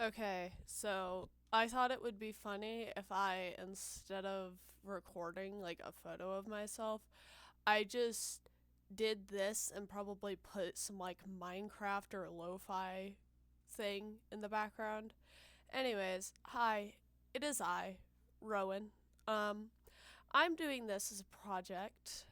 Okay, so I thought it would be funny if I, instead of recording like a photo of myself, I just did this and probably put some like Minecraft or lo-fi thing in the background. Anyways, hi, it is I, Rowan. Um, I'm doing this as a project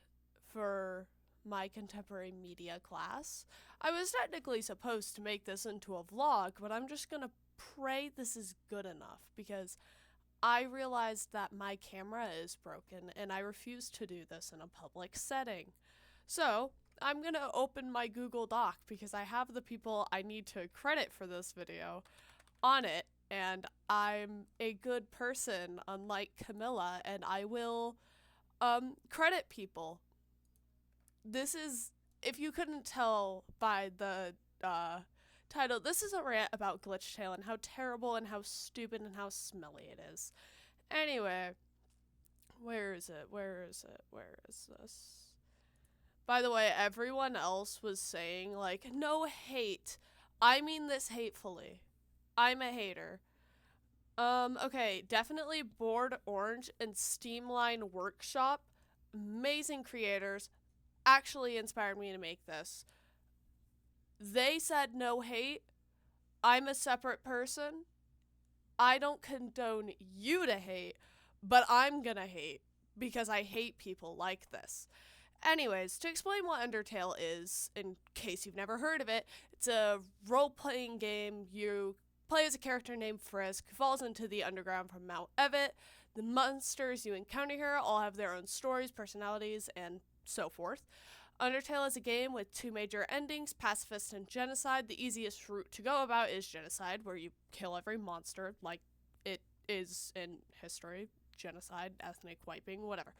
for my contemporary media class. I was technically supposed to make this into a vlog, but I'm just gonna pray this is good enough because I realized that my camera is broken and I refuse to do this in a public setting. So, I'm gonna open my Google Doc because I have the people I need to credit for this video on it, and I'm a good person, unlike CAMILA, and I will credit people. This is, if you couldn't tell by the title, this is a rant about glitchtale and how terrible and how stupid and how smelly it is. Anyway, where is it? Where is it? Where is this? By the way, everyone else was saying, like, no hate. I mean this hatefully. I'm a hater. Okay, definitely Bored Orange and Steamline Workshop. Amazing creators. Actually inspired me to make this. They said no hate. I'm a separate person. I don't condone you to hate, but I'm gonna hate because I hate people like this. Anyways, to explain what Undertale is, in case you've never heard of it, it's a role playing game. You play as a character named Frisk who falls into the underground from Mount Evet. The monsters you encounter here all have their own stories, personalities, and so forth. Undertale is a game with two major endings, pacifist and genocide. The easiest route to go about is genocide, where you kill every monster, like it is in history, genocide, ethnic wiping, whatever.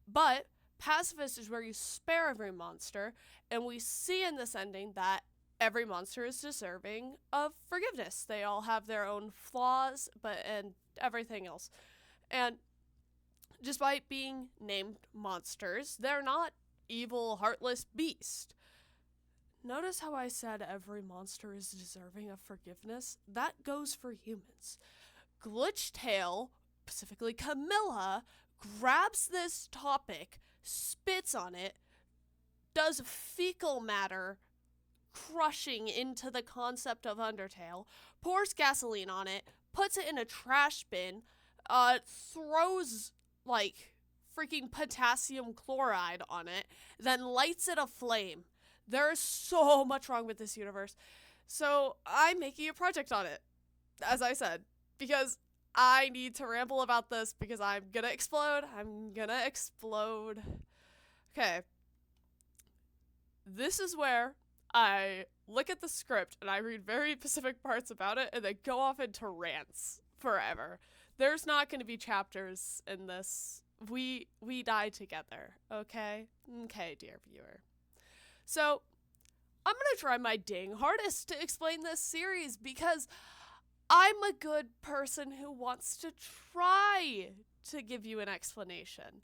But pacifist is where you spare every monster, and we see in this ending that every monster is deserving of forgiveness. They all have their own flaws, and everything else. And despite being named monsters, they're not evil, heartless beast. Notice how I said every monster is deserving of forgiveness? That goes for humans. Glitchtale, specifically CAMILA, grabs this topic, spits on it, does fecal matter crushing into the concept of Undertale, pours gasoline on it, puts it in a trash bin, throws like freaking potassium chloride on it, then lights it aflame. There's so much wrong with this universe. So I'm making a project on it, as I said, because I need to ramble about this because I'm gonna explode. I'm gonna explode. Okay. This is where I look at the script and I read very specific parts about it and then go off into rants forever. There's not going to be chapters in this. We die together, okay? Okay, dear viewer. So, I'm going to try my dang hardest to explain this series because I'm a good person who wants to try to give you an explanation.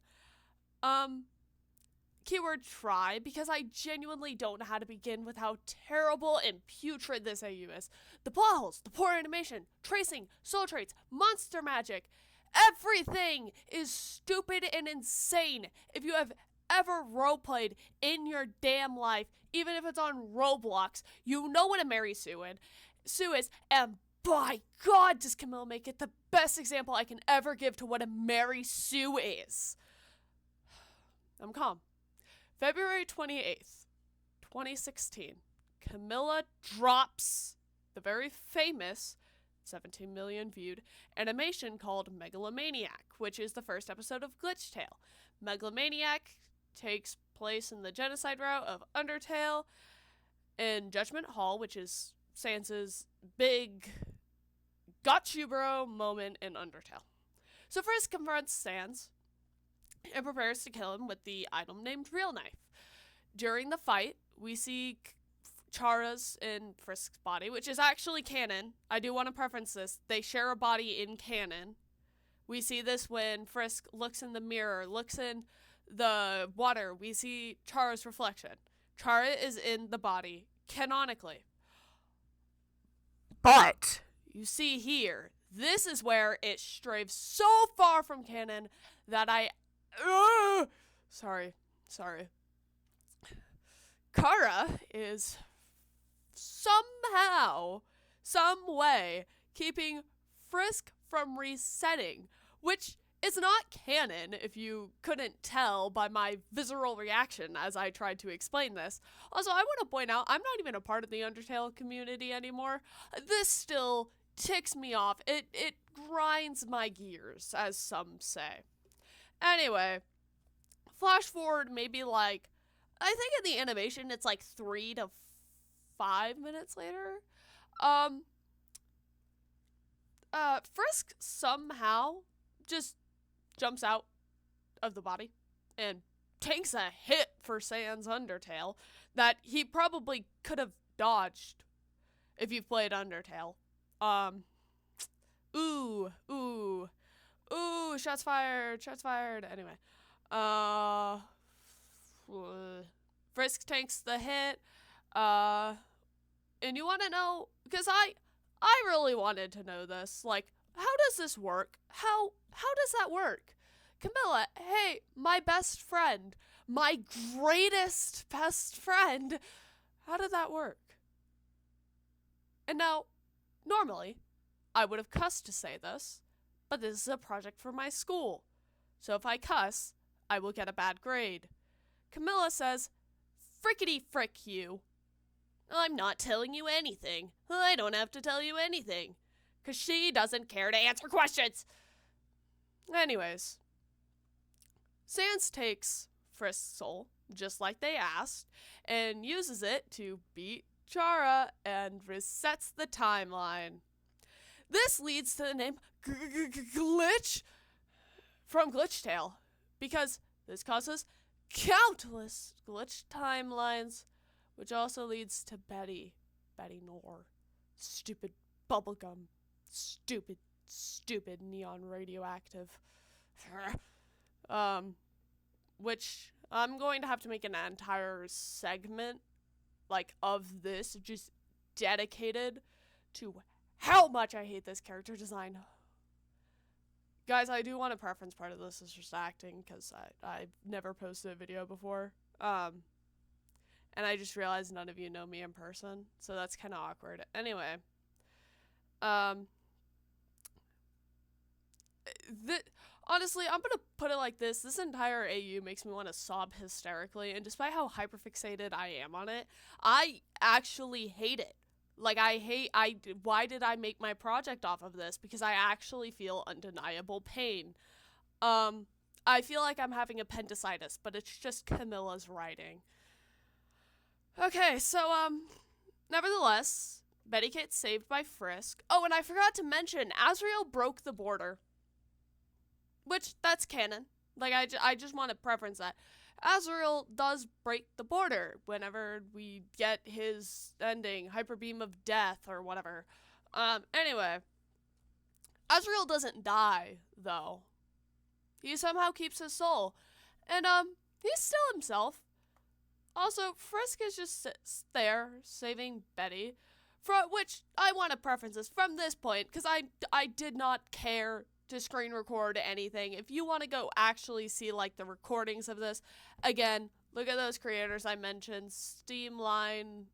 Keyword try, because I genuinely don't know how to begin with how terrible and putrid this AU is. The plot holes, the poor animation, tracing, soul traits, monster magic, everything is stupid and insane. If you have ever roleplayed in your damn life, even if it's on Roblox, you know what a Mary Sue is, and by God, does Camille make it the best example I can ever give to what a Mary Sue is. I'm calm. February 28th, 2016, CAMILA drops the very famous 17 million viewed animation called Megalomaniac, which is the first episode of Glitchtale. Megalomaniac takes place in the genocide route of Undertale in Judgment Hall, which is Sans's big got you bro moment in Undertale. So Frisk confronts Sans and prepares to kill him with the item named Real Knife. During the fight, we see Chara's in Frisk's body, which is actually canon. I do want to preference this. They share a body in canon. We see this when Frisk looks in the mirror, looks in the water. We see Chara's reflection. Chara is in the body, canonically. But you see here, this is where it strays so far from canon that sorry. Kara is somehow, some way, keeping Frisk from resetting, which is not canon if you couldn't tell by my visceral reaction as I tried to explain this. Also, I want to point out, I'm not even a part of the Undertale community anymore. This still ticks me off. It grinds my gears, as some say. Anyway, flash forward maybe like, I think in the animation it's like 3 to 5 minutes later. Frisk somehow just jumps out of the body and takes a hit for Sans Undertale that he probably could have dodged if you've played Undertale. Ooh, shots fired. Anyway, Frisk takes the hit, and you want to know, because I really wanted to know this, like, how does this work? How does that work? CAMILA, hey, my best friend, my greatest best friend, how did that work? And now, normally, I would have cussed to say this, but this is a project for my school. So if I cuss, I will get a bad grade. CAMILA says, frickety frick you. I'm not telling you anything. I don't have to tell you anything. Because she doesn't care to answer questions. Anyways, Sans takes Frisk's soul, just like they asked, and uses it to beat Chara and resets the timeline. This leads to the name Glitch from glitchtale, because this causes countless glitch timelines, which also leads to Betty Nor. Stupid bubblegum. Stupid neon radioactive. Which I'm going to have to make an entire segment, like, of this, just dedicated to how much I hate this character design. Guys, I do want a preference part of this is just acting, because I've never posted a video before. And I just realized none of you know me in person, so that's kind of awkward. Anyway, honestly, I'm gonna put it like this. This entire AU makes me want to sob hysterically, and despite how hyperfixated I am on it, I actually hate it. Like, why did I make my project off of this? Because I actually feel undeniable pain. I feel like I'm having appendicitis, but it's just CAMILA's writing. Okay, so, nevertheless, Betty gets saved by Frisk. Oh, and I forgot to mention, Azriel broke the border. Which, that's canon. Like, I just want to preference that. Azriel does break the border whenever we get his ending, Hyper Beam of Death, or whatever. Anyway. Azriel doesn't die, though. He somehow keeps his soul. And, he's still himself. Also, Frisk is just there, saving Betty. Which, I want to preference this from this point, because I did not care to screen record anything. If you want to go actually see, like, the recordings of this, again, look at those creators I mentioned, Steamline,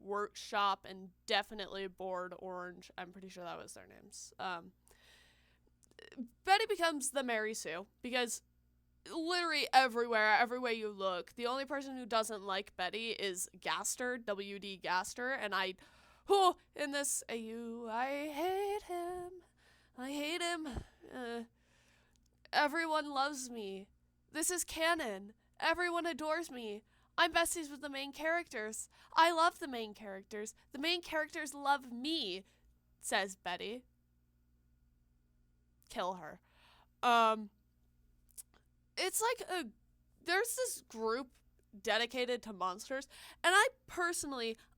Workshop, and definitely Board Orange. I'm pretty sure that was their names. Betty becomes the Mary Sue, because literally everywhere you look, the only person who doesn't like Betty is Gaster, WD Gaster, and in this AU, I hate him. Everyone loves me. This is canon. Everyone adores me. I'm besties with the main characters. I love the main characters. The main characters love me, says Betty. Kill her. It's like there's this group dedicated to monsters, and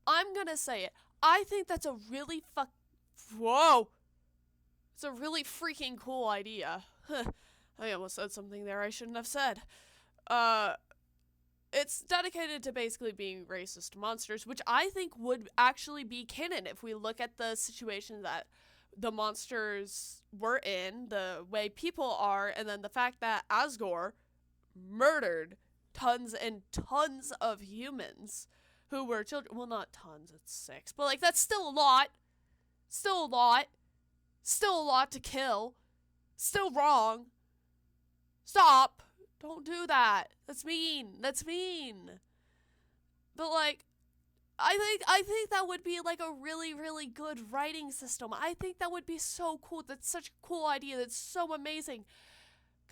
I'm gonna say it, I think that's a really it's a really freaking cool idea. I almost said something there I shouldn't have said. It's dedicated to basically being racist to monsters, which I think would actually be canon if we look at the situation that the monsters were in, the way people are, and then the fact that Asgore murdered tons and tons of humans who were children. Well, not tons, it's 6. But, like, that's still a lot. Still a lot. Still a lot to kill. Still wrong. Stop. Don't do that. That's mean. That's mean. But, like, I think that would be, like, a really, really good writing system. I think that would be so cool. That's such a cool idea. That's so amazing.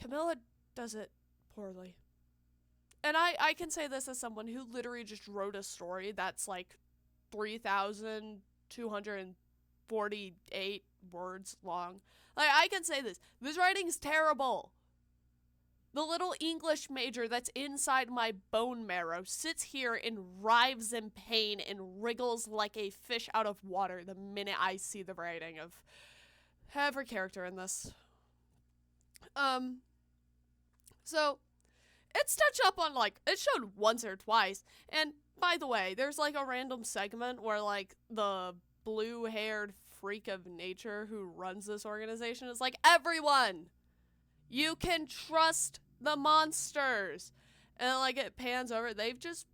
CAMILA does it poorly. And I can say this as someone who literally just wrote a story that's, like, 3,248 words long. Like, I can say this. This writing's terrible. The little English major that's inside my bone marrow sits here and writhes in pain and wriggles like a fish out of water the minute I see the writing of every character in this. So, it's touched up on, like, it's showed once or twice. And, by the way, there's, like, a random segment where, like, the blue-haired freak of nature who runs this organization is like, everyone! You can trust the monsters. And, like, it pans over. They've just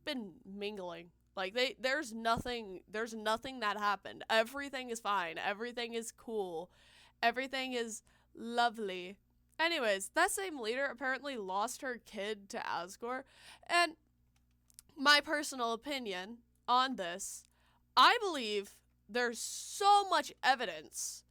been mingling. Like, there's nothing that happened. Everything is fine. Everything is cool. Everything is lovely. Anyways, that same leader apparently lost her kid to Asgore. And my personal opinion on this, I believe there's so much evidence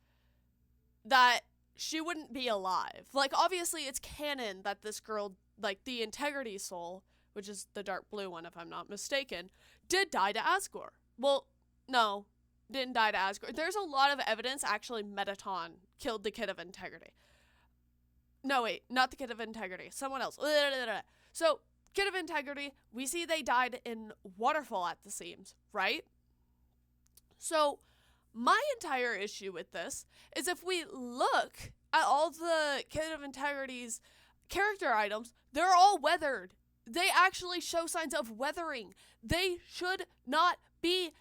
that she wouldn't be alive. Like, obviously, it's canon that this girl, like, the Integrity Soul, which is the dark blue one, if I'm not mistaken, did die to Asgore. Well, no, didn't die to Asgore. There's a lot of evidence, actually, Mettaton killed the Kid of Integrity. No, wait, not the Kid of Integrity. Someone else. So, Kid of Integrity, we see they died in Waterfall at the seams, right? So, my entire issue with this is if we look at all the Kid of Integrity's character items, they're all weathered. They actually show signs of weathering. They should not be,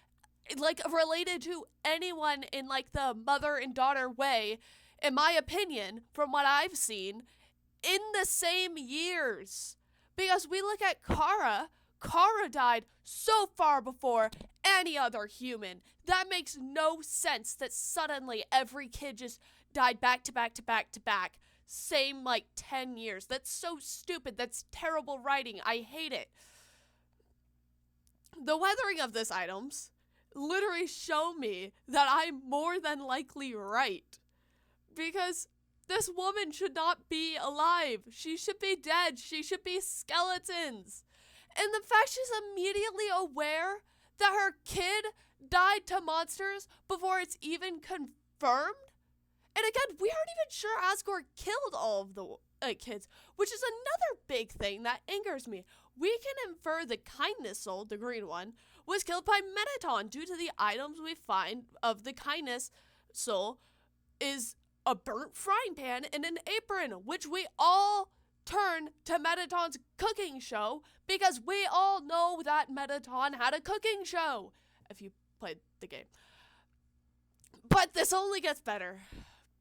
like, related to anyone in, like, the mother and daughter way, in my opinion, from what I've seen, in the same years. Because we look at Kara died so far before any other human. That makes no sense that suddenly every kid just died back to back to back to back. Same, like, 10 years. That's so stupid. That's terrible writing. I hate it. The weathering of these items literally show me that I'm more than likely right. Because this woman should not be alive. She should be dead. She should be skeletons. And the fact she's immediately aware that her kid died to monsters before it's even confirmed. And again, we aren't even sure Asgore killed all of the kids, which is another big thing that angers me. We can infer the Kindness Soul, the green one, was killed by Mettaton due to the items we find of the Kindness Soul is a burnt frying pan and an apron, which we all turn to Mettaton's cooking show because we all know that Mettaton had a cooking show, if you played the game. But this only gets better.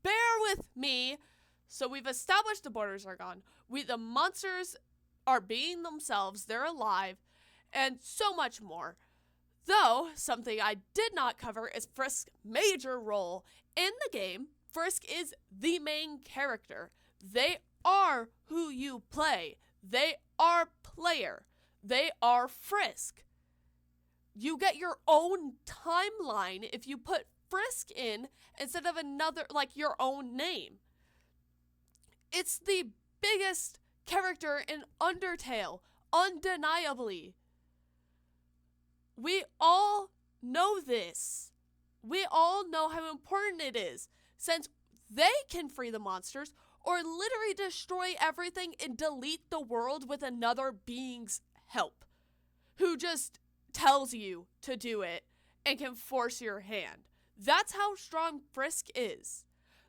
Bear with me. So we've established the borders are gone. The monsters are being themselves. They're alive. And so much more. Though, something I did not cover is Frisk's major role. In the game, Frisk is the main character. They are who you play. They are player. They are Frisk. You get your own timeline if you put Frisk in instead of another, like, your own name. It's the biggest character in Undertale, undeniably. We all know this. We all know how important it is, since they can free the monsters or literally destroy everything and delete the world with another being's help, who just tells you to do it and can force your hand. That's how strong Frisk is.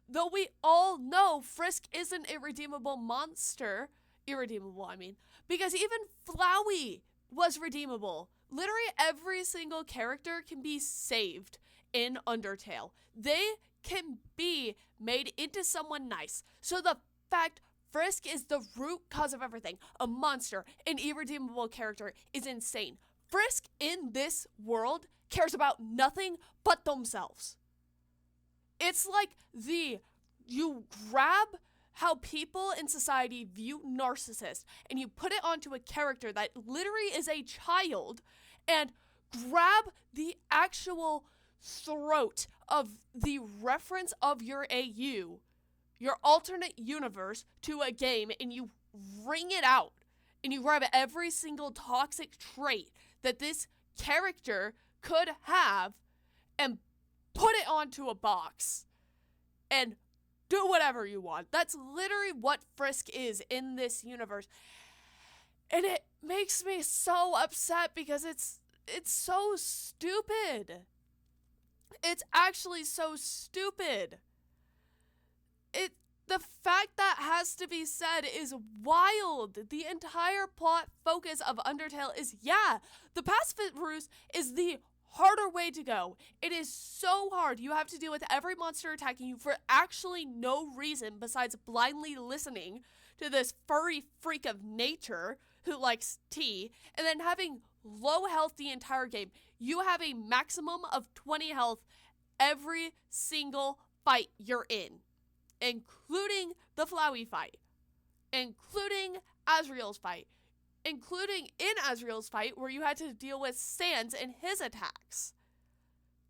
Though we all know Frisk is an irredeemable monster, because even Flowey was redeemable. Literally every single character can be saved in Undertale. They can be made into someone nice. So the fact Frisk is the root cause of everything, a monster, an irredeemable character, is insane. Frisk in this world cares about nothing but themselves. It's like you grab how people in society view narcissists and you put it onto a character that literally is a child and grab the actual throat of the reference of your AU, your alternate universe, to a game, and you wring it out and you grab every single toxic trait that this character could have and put it onto a box and do whatever you want. That's literally what Frisk is in this universe. And it makes me so upset because it's so stupid. It's actually so stupid. The fact that has to be said is wild. The entire plot focus of Undertale is, the pacifist route is the harder way to go. It is so hard. You have to deal with every monster attacking you for actually no reason besides blindly listening to this furry freak of nature who likes tea, and then having low health the entire game. You have a maximum of 20 health every single fight you're in, including the Flowey fight, including Azrael's fight, including in Azrael's fight where you had to deal with Sans and his attacks.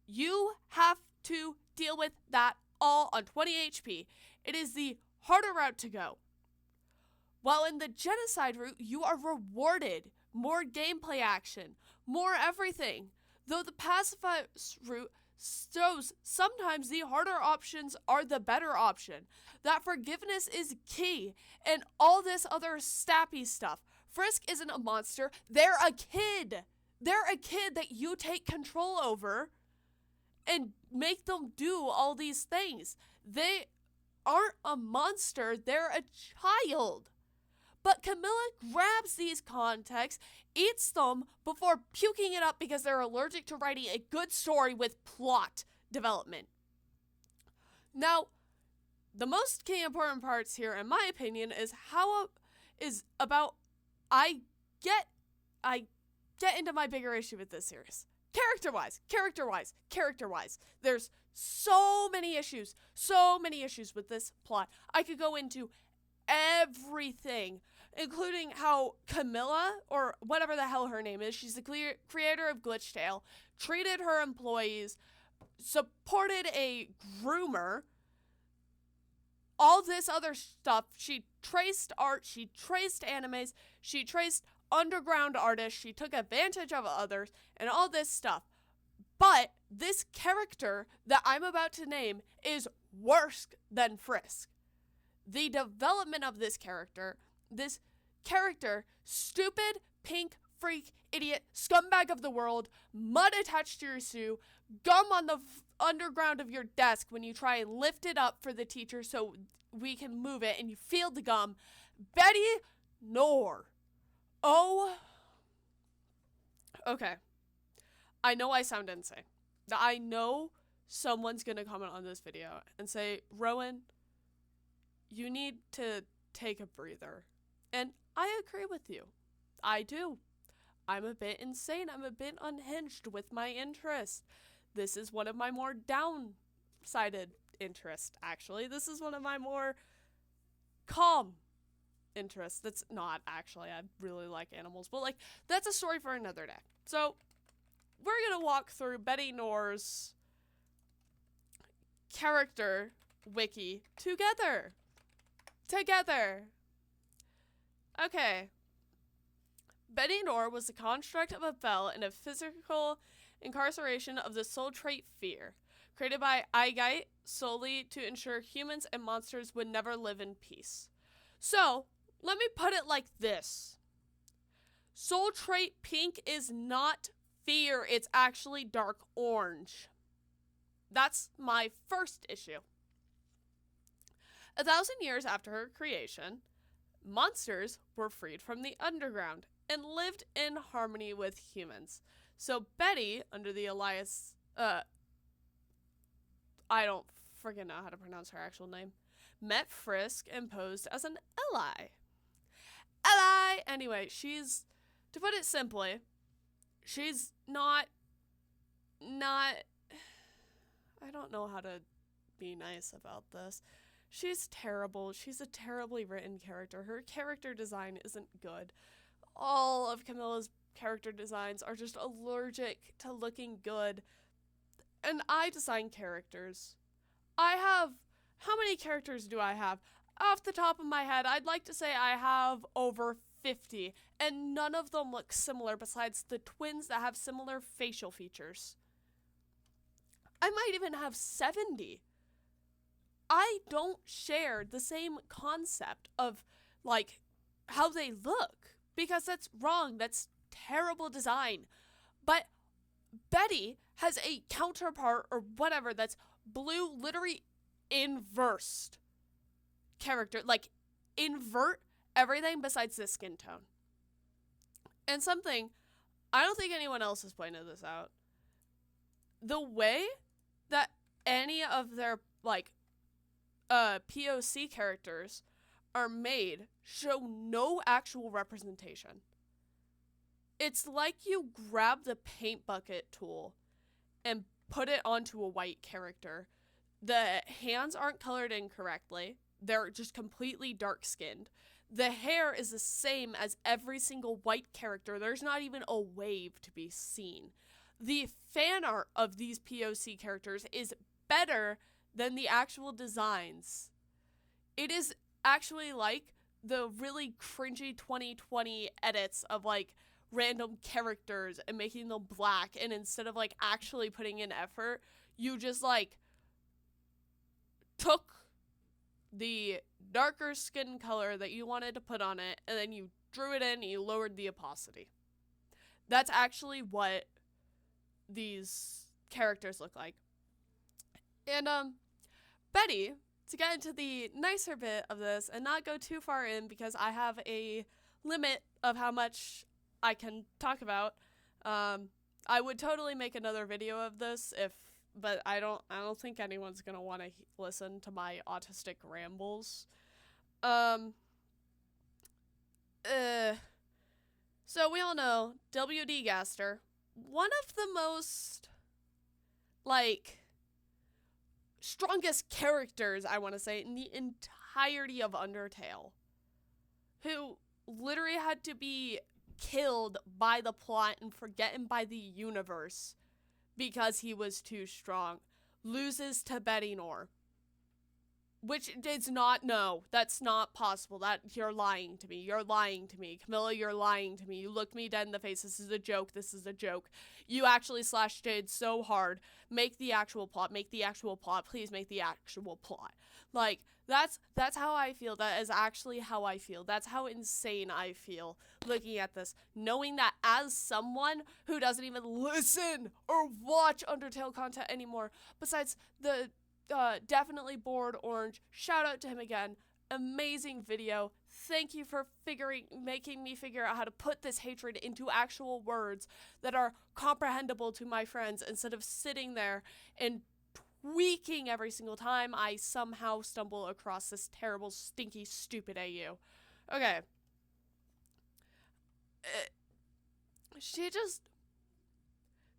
You have to deal with that all on 20 HP. It is the harder route to go. While in the genocide route, you are rewarded more gameplay action, more everything. Though the pacifist route shows sometimes the harder options are the better option, that forgiveness is key, and all this other stappy stuff. Frisk isn't a monster, they're a kid. They're a kid that you take control over and make them do all these things. They aren't a monster, they're a child. But CAMILA grabs these contexts, eats them before puking it up because they're allergic to writing a good story with plot development. Now, the most key important parts here, in my opinion, is I get into my bigger issue with this series. Character-wise. There's so many issues with this plot. I could go into everything, including how CAMILA, or whatever the hell her name is, she's the creator of glitchtale, treated her employees, supported a groomer, all this other stuff. She traced art, she traced animes, she traced underground artists, she took advantage of others, and all this stuff. But this character that I'm about to name is worse than Frisk. The development of this character, stupid, pink, freak, idiot, scumbag of the world, mud attached to your shoe, gum on the underground of your desk when you try and lift it up for the teacher so we can move it and you feel the gum. Betty Nor. Oh. Okay. I know I sound insane. I know someone's gonna comment on this video and say, Rowan, you need to take a breather. And I agree with you. I do. I'm a bit insane. I'm a bit unhinged with my interest. This is one of my more downsided interests, actually. This is one of my more calm interests. That's not actually. I really like animals. But, that's a story for another day. So, we're going to walk through Betty Nor's character wiki together. Okay. Betty Nor was the construct of a bell in a physical incarceration of the soul trait fear, created by Aigite solely to ensure humans and monsters would never live in peace. So, let me put it like this. Soul trait pink is not fear, it's actually dark orange. That's my first issue. 1,000 years after her creation, monsters were freed from the underground and lived in harmony with humans. So Betty, under the alias, I don't freaking know how to pronounce her actual name, met Frisk and posed as an ally. Ally! Anyway, she's, to put it simply, she's not, I don't know how to be nice about this. She's terrible. She's a terribly written character. Her character design isn't good. All of Camilla's character designs are just allergic to looking good. And I design characters. How many characters do I have? Off the top of my head, I'd like to say I have over 50, and none of them look similar besides the twins that have similar facial features. I might even have 70. I don't share the same concept of, like, how they look, because that's wrong. That's terrible design. But Betty has a counterpart or whatever that's blue, literally inversed character. Like, invert everything besides the skin tone. And something, I don't think anyone else has pointed this out. The way that any of their, like, POC characters are made show no actual representation. It's like you grab the paint bucket tool and put it onto a white character. The hands aren't colored incorrectly. They're just completely dark-skinned. The hair is the same as every single white character. There's not even a wave to be seen. The fan art of these POC characters is better than the actual designs. It is actually like the really cringy 2020 edits of, like, random characters and making them black, and instead of, like, actually putting in effort, you just, like, took the darker skin color that you wanted to put on it, and then you drew it in and you lowered the opacity. That's actually what these characters look like. And, Betty, to get into the nicer bit of this and not go too far in because I have a limit of how much I can talk about, I would totally make another video of this but I don't think anyone's gonna want to listen to my autistic rambles. So we all know W.D. Gaster, one of the most, like, strongest characters, I want to say, in the entirety of Undertale, who literally had to be killed by the plot and forgotten by the universe because he was too strong, loses to Betty Nor. Which is not, no, that's not possible. That, you're lying to me. You're lying to me. Camilla, you're lying to me. You looked me dead in the face. This is a joke. This is a joke. You actually slashed Jade so hard. Make the actual plot. Make the actual plot. Please make the actual plot. Like, that's how I feel. That is actually how I feel. That's how insane I feel looking at this. Knowing that as someone who doesn't even listen or watch Undertale content anymore, besides the definitely bored orange, shout out to him again, amazing video, thank you for making me figure out how to put this hatred into actual words that are comprehensible to my friends instead of sitting there and tweaking every single time I somehow stumble across this terrible, stinky, stupid AU. Okay.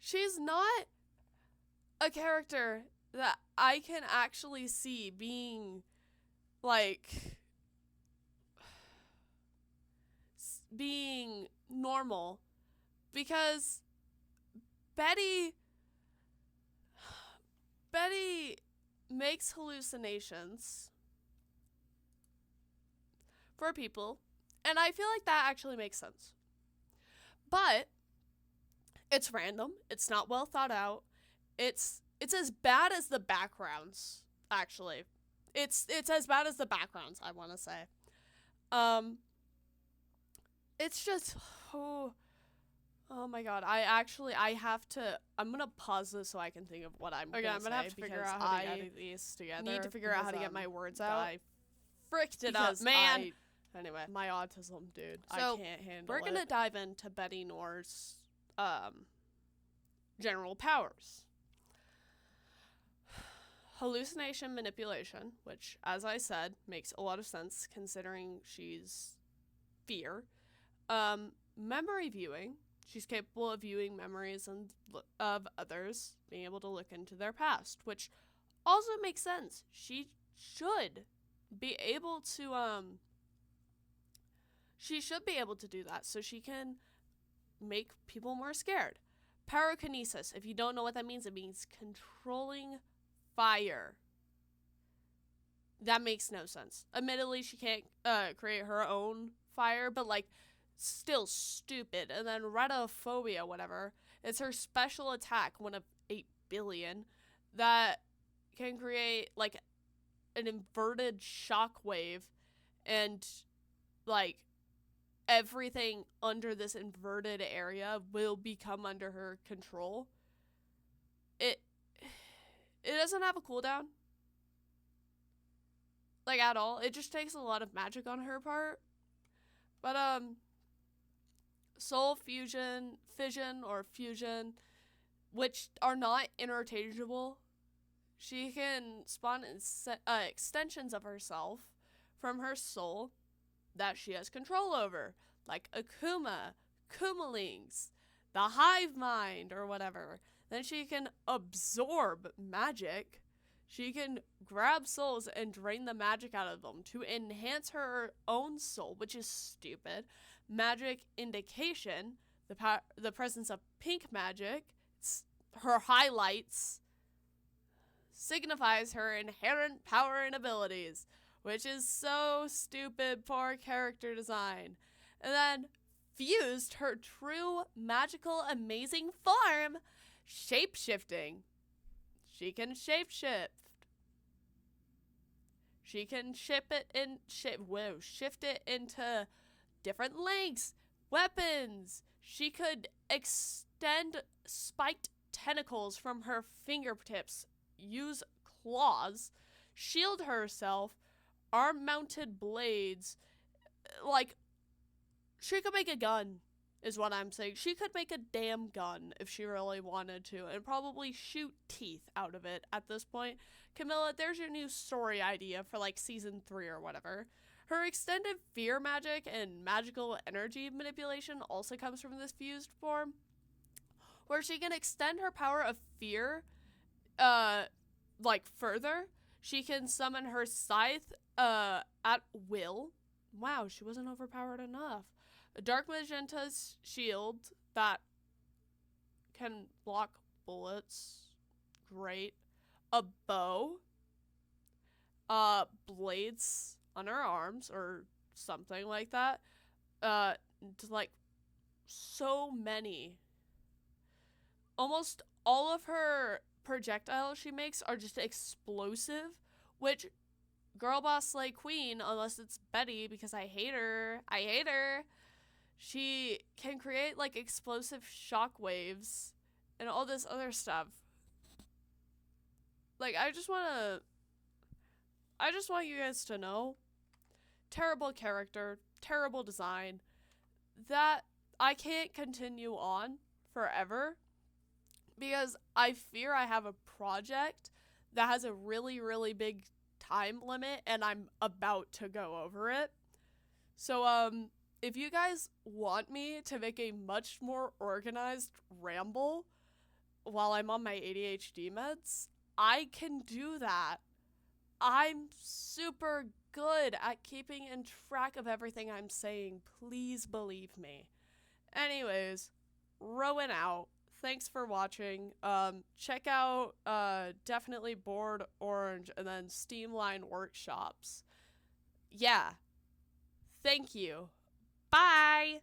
She's not a character that I can actually see being, like, being normal, because Betty makes hallucinations for people, and I feel like that actually makes sense. But it's random, it's not well thought out, it's as bad as the backgrounds, actually. It's as bad as the backgrounds, I want to say. It's just, oh my god, I'm gonna pause this so I can think of what I'm gonna say. I'm gonna have to figure out how to edit these together. I need to figure out how to get my words out. I fricked it up, man. Anyway, my autism, dude. So, I can't handle it. We're gonna dive into Betty Nor's, general powers. hallucination manipulation, which, as I said, makes a lot of sense considering she's fear. Memory viewing. She's capable of viewing memories of others, being able to look into their past, which also makes sense. She should be able to do that so she can make people more scared. Pyrokinesis. If you don't know what that means, it means controlling fire. That makes no sense. Admittedly, she can't create her own fire, but like still stupid. And then retophobia, whatever. It's her special attack, one of 8 billion, that can create like an inverted shockwave, and like everything under this inverted area will become under her control. It doesn't have a cooldown, like at all. It just takes a lot of magic on her part. But soul fusion, fission, or fusion, which are not interchangeable. She can spawn extensions of herself from her soul that she has control over, like Akuma, Kumalings, the hive mind, or whatever. Then she can absorb magic. She can grab souls and drain the magic out of them to enhance her own soul, which is stupid. Magic indication, the presence of pink magic, her highlights, signifies her inherent power and abilities, which is so stupid. Poor character design. And then fused her true magical amazing form, shape-shifting. She can shape-shift. She can shift it into different lengths, weapons. She could extend spiked tentacles from her fingertips, use claws, shield herself, arm-mounted blades. Like, she could make a gun, is what I'm saying. She could make a damn gun if she really wanted to, and probably shoot teeth out of it at this point. CAMILA, there's your new story idea for, like, season 3 or whatever. Her extended fear magic and magical energy manipulation also comes from this fused form, where she can extend her power of fear, like, further. She can summon her scythe, at will. Wow, she wasn't overpowered enough. A dark magenta's shield that can block bullets. Great. A bow. Blades on her arms or something like that. Like, so many. Almost all of her projectiles she makes are just explosive, which Girl Boss Slay Queen, unless it's Betty, because I hate her, she can create like explosive shockwaves and all this other stuff. Like, I just want you guys to know, terrible character, terrible design, that I can't continue on forever because I fear I have a project that has a really, really big time limit and I'm about to go over it. So, if you guys want me to make a much more organized ramble while I'm on my ADHD meds, I can do that. I'm super good at keeping in track of everything I'm saying. Please believe me. Anyways, Rowan out. Thanks for watching. Check out definitely Bored Orange and then Steamline Workshops. Yeah. Thank you. Bye!